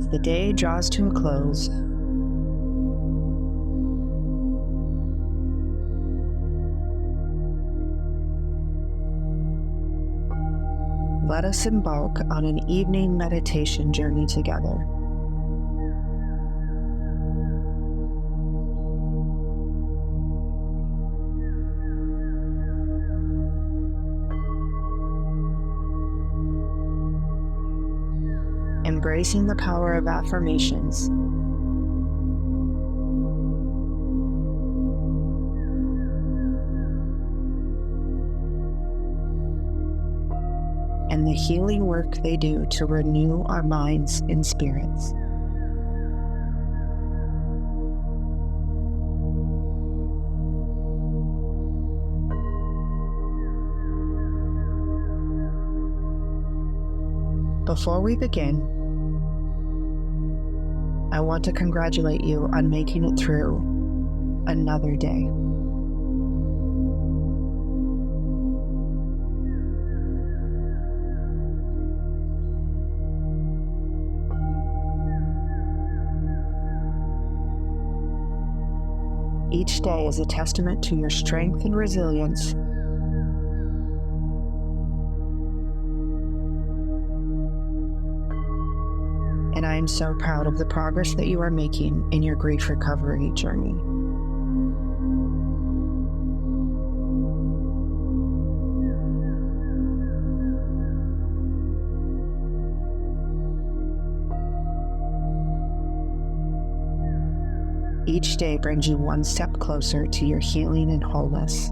As the day draws to a close, let us embark on an evening meditation journey together. Embracing the power of affirmations. And the healing work they do to renew our minds and spirits. Before we begin, I want to congratulate you on making it through another day. Each day is a testament to your strength and resilience, and I am so proud of the progress that you are making in your grief recovery journey. Each day brings you one step closer to your healing and wholeness.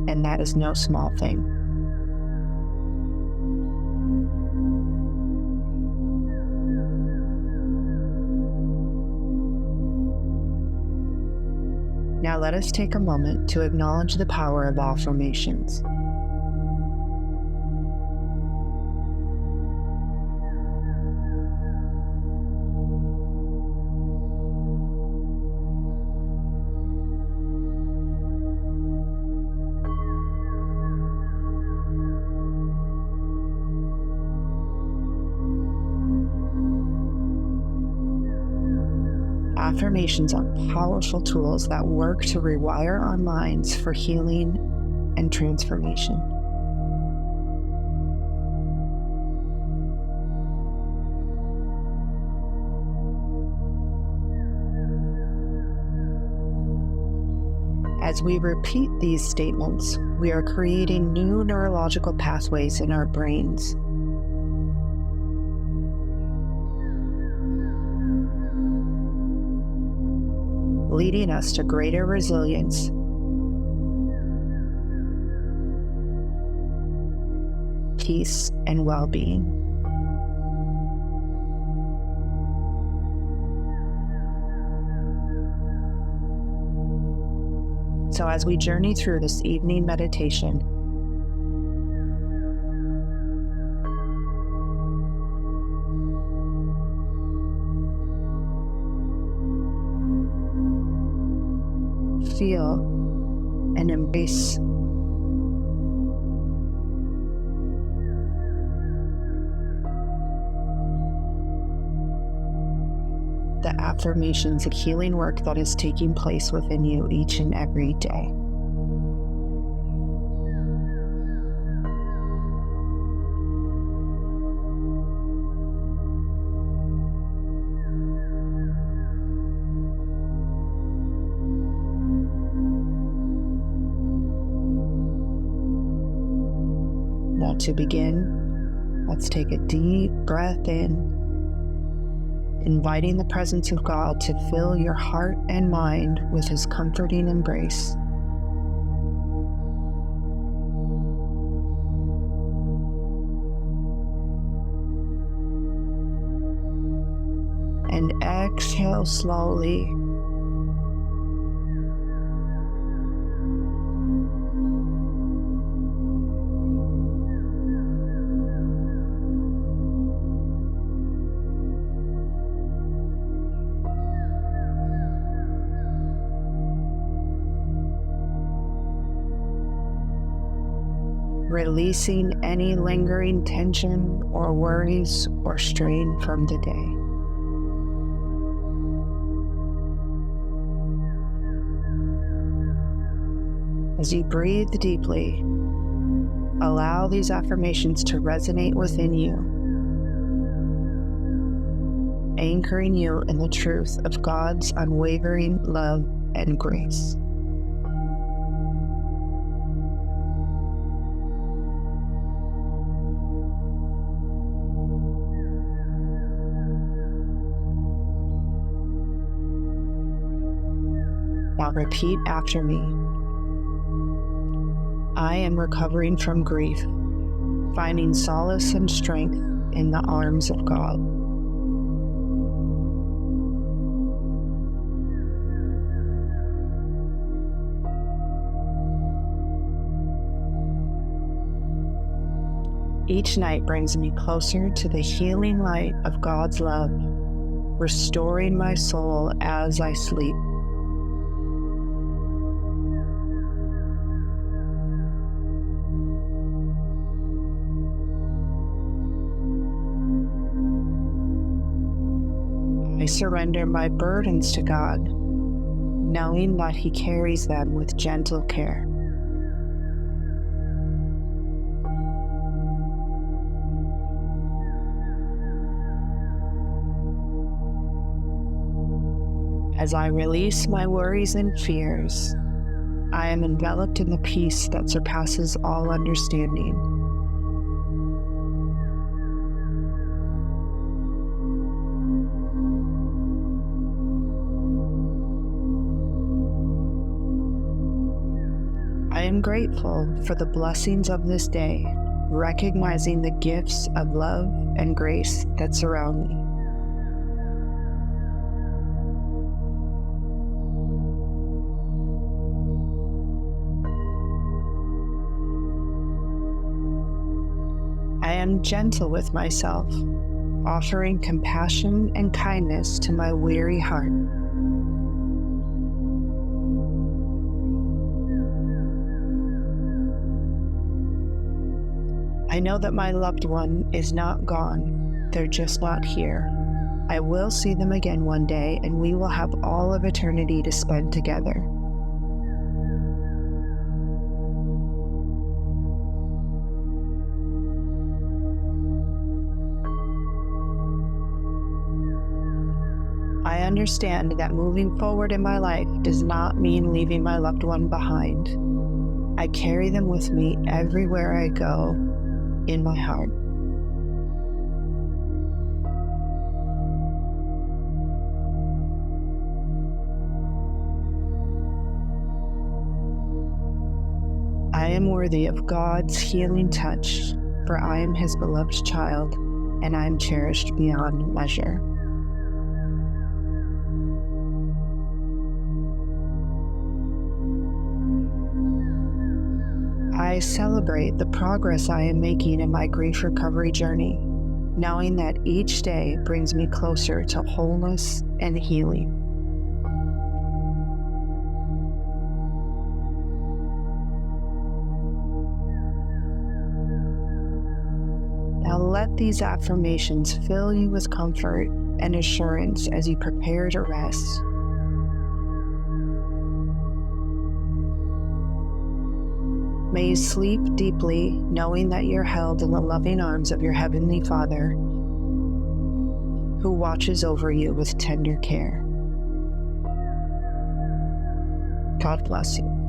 And that is no small thing. Now let us take a moment to acknowledge the power of affirmations. Affirmations are powerful tools that work to rewire our minds for healing and transformation. As we repeat these statements, we are creating new neurological pathways in our brains. Leading us to greater resilience, peace, and well-being. So as we journey through this evening meditation, feel and embrace the affirmations and healing work that is taking place within you each and every day. Now to begin, let's take a deep breath in, inviting the presence of God to fill your heart and mind with His comforting embrace. And exhale slowly. releasing any lingering tension or worries or strain from the day. As you breathe deeply, allow these affirmations to resonate within you, anchoring you in the truth of God's unwavering love and grace. Now repeat after me. I am recovering from grief, finding solace and strength in the arms of God. Each night brings me closer to the healing light of God's love, restoring my soul as I sleep. I surrender my burdens to God, knowing that He carries them with gentle care. As I release my worries and fears, I am enveloped in the peace that surpasses all understanding. I am grateful for the blessings of this day, recognizing the gifts of love and grace that surround me. I am gentle with myself, offering compassion and kindness to my weary heart. I know that my loved one is not gone, they're just not here. I will see them again one day, and we will have all of eternity to spend together. I understand that moving forward in my life does not mean leaving my loved one behind. I carry them with me everywhere I go in my heart. I am worthy of God's healing touch, for I am His beloved child, and I am cherished beyond measure. I celebrate the progress I am making in my grief recovery journey, knowing that each day brings me closer to wholeness and healing. Now let these affirmations fill you with comfort and assurance as you prepare to rest. May you sleep deeply, knowing that you're held in the loving arms of your Heavenly Father, who watches over you with tender care. God bless you.